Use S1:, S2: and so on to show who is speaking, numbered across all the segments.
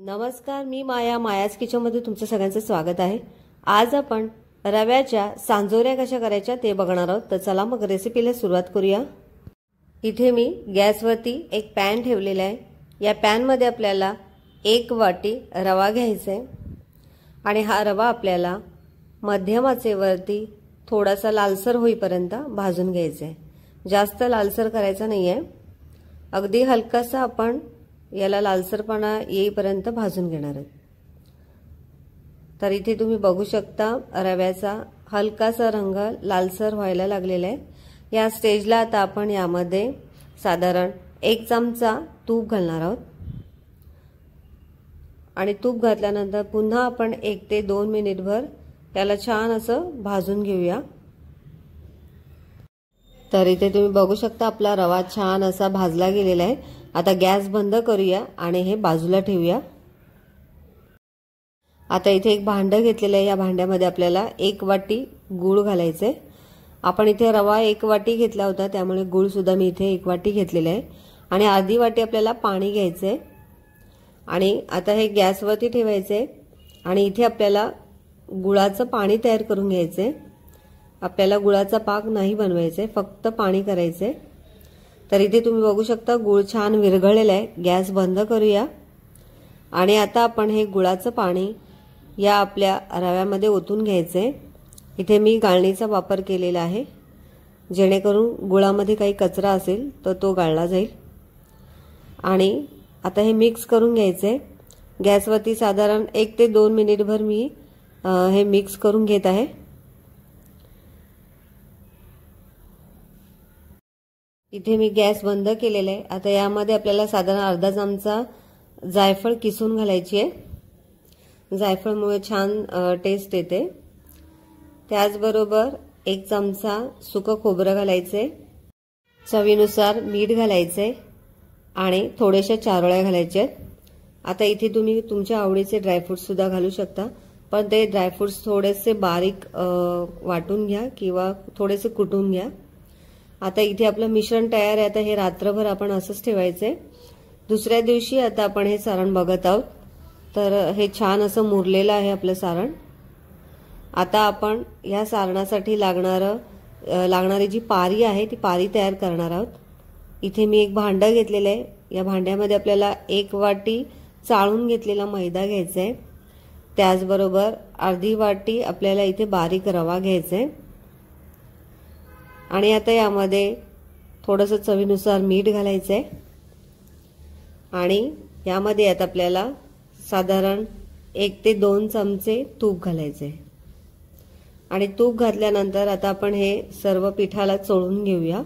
S1: नमस्कार, मी मायाज किचनमध्ये तुमचं सगळ्यांचं स्वागत आहे। आज आपण रव्याच्या सांजोऱ्या कशा करायच्या ते बघणार आहोत। तर चला मग रेसिपीला सुरुवात करूया। इथे मी गॅसवरती एक पॅन ठेवलेला आहे। या पॅन मध्ये आपल्याला 1 वाटी रवा घ्यायचा आहे आणि हा रवा आपल्याला मध्यम आचेवरती थोडासा लालसर होईपर्यंत भाजून घ्यायचा आहे। जास्त लालसर करायचा नाहीये, अगदी हलकासा आपण याला लालसरपणा येईपर्यंत भाजून घेणार आहोत। तर इथे तुम्ही बघू शकता रव्याचा हलकासा रंग लालसर व्हायला लागलेला आहे। या स्टेजला आता आपण यामध्ये साधारण 1 चमचा तूप घालणार आहोत आणि तूप घातल्यानंतर पुन्हा आपण 1 ते 2 मिनिटभर त्याला छान असं भाजून घेऊया। तर इथे तुम्ही बघू शकता आपला रवा छान असा भाजला गेलेला आहे। आता गॅस बंद करूया आणि हे बाजूला ठेवूया। आता इथे एक भांड घेतलेलं आहे। या भांड्यामध्ये आपल्याला 1 वाटी गूळ घालायचे। आपण इथे रवा 1 वाटी घेतला होता, त्यामुळे गूळ सुद्धा मी इथे 1 वाटी घेतलेला आहे आणि अर्धी वाटी आपल्याला पाणी घ्यायचंय आणि आता हे गॅसवरती ठेवायचंय आणि इथे आपल्याला गुळाचं पाणी तयार करून घ्यायचंय। आपल्याला गुळाचा पाक नाही बनवायचा, फक्त पाणी करायचंय। तर इथे तुम्ही बघू शकता गूळ छान विरघळलेला आहे। गॅस बंद करूया आणि आता आपण हे गुळाचं पाणी या आपल्या रव्यामध्ये ओतून घ्यायचंय। इथे मी गाळणीचा वापर केलेला आहे, जेणेकरून गुळामध्ये काही कचरा असेल तर तो गाळला जाईल। आणि आता हे मिक्स करून घ्यायचंय। गॅसवरती साधारण 1 ते 2 मिनिटभर मी हे मिक्स करून घेत आहे। इथे मी गॅस बंद केलेला आहे। आता यामध्ये आपल्याला साधारण अर्धा चमचा जायफळ किसून घालायची आहे। जायफळमुळे छान टेस्ट येते। त्याचबरोबर 1 चमचा सुकं खोबरं घालायचे, चवीनुसार मीठ घालायचे आणि थोड्याशा चारोळ्या घालायच्या। आता इथे तुम्ही तुमच्या आवडीचे ड्रायफ्रुट्स सुद्धा घालू शकता, पण ते ड्रायफ्रुट्स थोडेसे बारीक वाटून घ्या किंवा थोडेसे कुटून घ्या। आता इथे आपलं मिश्रण तयार आहे। आता हे रात्रभर आपण असंच ठेवायचंय। दुसऱ्या दिवशी आता आपण हे सारण बघत आहोत। तर हे छान असं मुरलेलं आहे आपलं सारण। आता आपण या सारणासाठी लागणारी जी पारी आहे ती पारी तयार करणार आहोत। इथे मी एक भांडं घेतलेलं आहे। या भांड्यामध्ये आपल्याला 1 वाटी चाळून घेतलेला मैदा घ्यायचा आहे। त्याचबरोबर अर्धी वाटी आपल्याला इथे बारीक रवा घ्यायचा आहे आणि आता यामध्ये थोडंसं चवीनुसार मीठ घालायचं आहे आणि यामध्ये आता आपल्याला साधारण 1 ते 2 चमचे तूप घालायचे आणि तूप घातल्यानंतर आता आपण हे सर्व पिठाला चोळून घेऊया।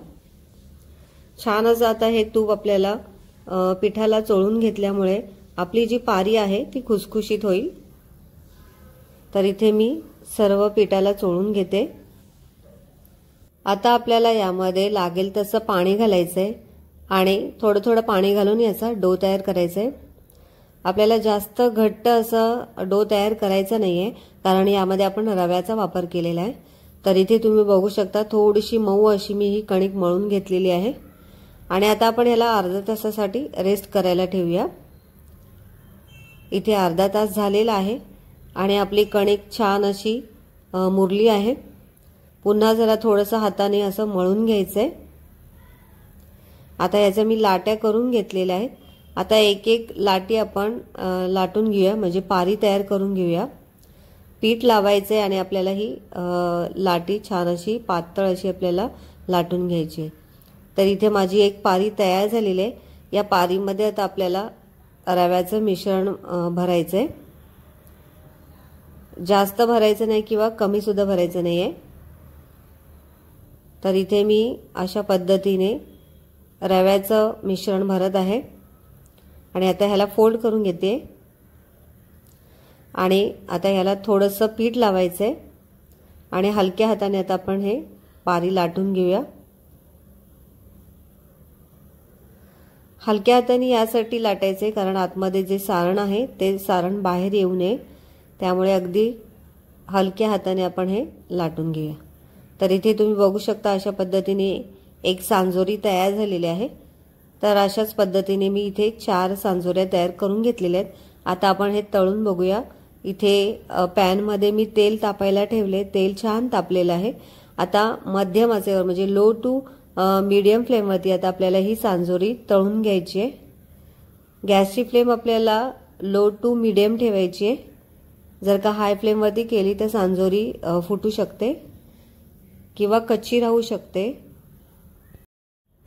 S1: छान असं आता हे तूप आपल्याला पिठाला चोळून घेतल्यामुळे आपली जी पारी आहे ती खुसखुशीत होईल। तर इथे मी सर्व पिठाला चोळून घेते। आता आपल्याला यामध्ये लागेल तसं पाणी घालायचंय आणि थोडं थोडं पाणी घालून याचा डो तयार करायचा आहे। आपल्याला जास्त घट्ट असं डो तयार करायचा नाहीये, कारण यामध्ये आपण रव्याचा वापर केलेला आहे। तर इथे तुम्ही बघू शकता थोडीशी मऊ अशी मी ही कणिक मळून घेतलेली आहे आणि आता आपण याला अर्ध्या तासासाठी रेस्ट करायला ठेवूया। इथे अर्धा तास झालेला आहे आणि आपली कणिक छान अशी मुरली आहे। पुन्हा जरा थोडंसं हाताने असं मळून घ्यायचंय। आता याच्या मी लाट्या करून घेतलेल्या आहेत। आता एक एक लाटी आपण लाटून घेऊया, म्हणजे पारी तयार करून घेऊया। पीठ लावायचंय आणि आपल्याला ही लाटी छान अशी पातळ अशी आपल्याला लाटून घ्यायची आहे। तर इथे माझी एक पारी तयार झालेली आहे। या पारीमध्ये आता आपल्याला रव्याचं मिश्रण भरायचंय। जास्त भरायचं नाही किंवा कमी सुद्धा भरायचं नाहीये। तर इथे मी अशा पद्धतीने रव्याचं मिश्रण भरत आहे आणि आता ह्याला फोल्ड करून घेते आणि आता ह्याला थोडंसं पीठ लावायचंय आणि हलक्या हाताने आता आपण हे पारी लाटून घेऊया। हलक्या हाताने यासाठी लाटायचे कारण आतमध्ये जे सारण आहे ते सारण बाहेर येऊ नये, त्यामुळे अगदी हलक्या हाताने आपण हे लाटून घेऊया। तर इथे तुम्ही बघू शकता अशा पद्धतीने एक सांजोरी तयार झालेली आहे। तर अशाच पद्धतीने मी इथे 4 सांजोऱ्या तयार करून घेतलेल्या आहेत आता आपण हे तळून बघूया। इथे पॅन मध्ये मी तेल तापायला ठेवले, तेल छान तापलेलं आहे। आता मध्यम आचेवर म्हणजे लो टू मीडियम फ्लेम वरती आता आपल्याला ही सांजोरी तळून घ्यायची आहे। गॅसची फ्लेम आपल्याला लो टू मीडियम ठेवायची आहे। जर का हाय फ्लेम वरती केली तर सांजोरी फुटू शकते किंवा कच्ची राहू शकते।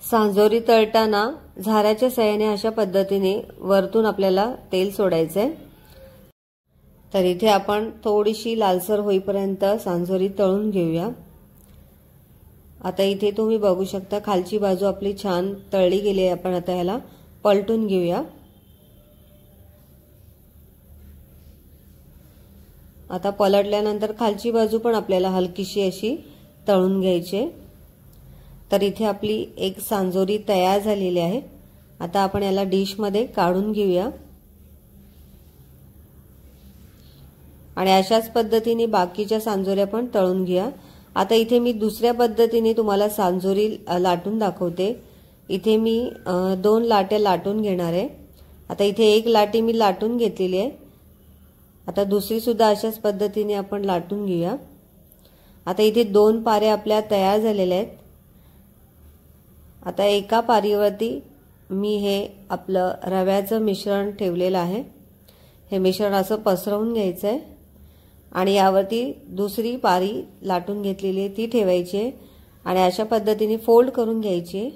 S1: सांजोरी तळताना झाऱ्याच्या साहाय्याने अशा पद्धतीने वरतून आपल्याला तेल सोडायचंय। तर इथे आपण थोडीशी लालसर होईपर्यंत सांजोरी तळून घेऊया। आता इथे तुम्ही बघू शकता खालची बाजू आपली छान तळली गेली आहे। आपण आता ह्याला पलटून घेऊया। आता पलटल्यानंतर खालची बाजू पण आपल्याला हलकीशी अशी तळून घ्यायची। तर इथे आपली एक सांजोरी तयार झालेली आहे। आता आपण याला डिश मध्ये काढून घेऊया आणि अशाच पद्धतीने बाकीच्या सांजोऱ्या पण तळून घ्या। आता इथे मी दुसऱ्या पद्धतीने तुम्हाला सांजोरी लाटून दाखवते। इथे मी 2 लाट्या लाटून घेणार आहे। आता इथे एक लाटी मी लाटून घेतलेली आहे। आता दुसरी सुद्धा अशाच पद्धतीने आपण लाटून घेऊया। आता इथे 2 पाऱ्या आपल्या तयार झालेल्या आहेत। आता एका पारीवरती मी हे आपलं रव्याचं मिश्रण ठेवलेलं आहे। हे मिश्रण असं पसरवून घ्यायचं आहे आणि यावरती दुसरी पारी लाटून घेतलेली आहे ती ठेवायची आहे आणि अशा पद्धतीने फोल्ड करून घ्यायची आहे,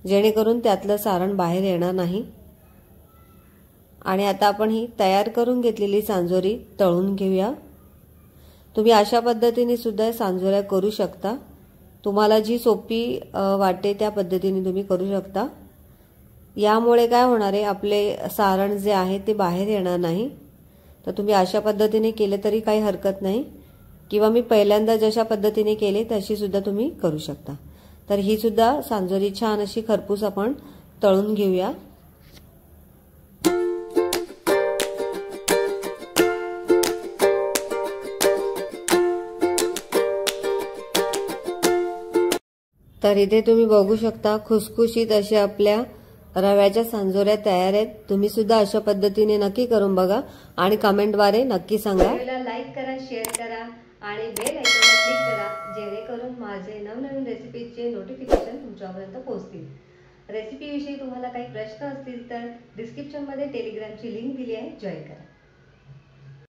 S1: जेणेकरून त्यातलं सारण बाहेर येणार नाही। आणि आता आपण ही तयार करून घेतलेली सांजोरी तळून घेऊया। तुम्ही अशा पद्धतीने सुद्धा सांजोऱ्या करू शकता। तुम्हाला जी सोपी वाटते त्या पद्धतीने तुम्ही करू शकता। यामुळे काय होणार आहे, आपले सारण जे आहे ते बाहेर येणार नाही। तर तुम्ही अशा पद्धतीने केले तरी काही हरकत नाही, किंवा मी पहिल्यांदा जशा पद्धतीने केले तशी सुद्धा तुम्ही करू शकता। तर ही सुद्धा सांजोरी छान अशी खरपूस आपण तळून घेऊया। तर इथे तुम्ही बघू शकता खुसखुशीत अशा आपल्या रव्याच्या सांजोऱ्या तयार आहेत। तुम्ही सुद्धा अशा पद्धतीने नक्की करून बघा आणि कमेंटद्वारे नक्की सांगा।
S2: व्हिडिओला लाईक करा, शेअर करा आणि बेल आयकॉनला क्लिक करा, जेणेकरून माझे नवनवीन रेसिपीचे नोटिफिकेशन तुमच्यापर्यंत पोहोचतील। रेसिपीविषयी तुम्हाला काही प्रश्न असतील तर डिस्क्रिप्शनमध्ये टेलिग्रामची लिंक दिली आहे, जॉईन करा।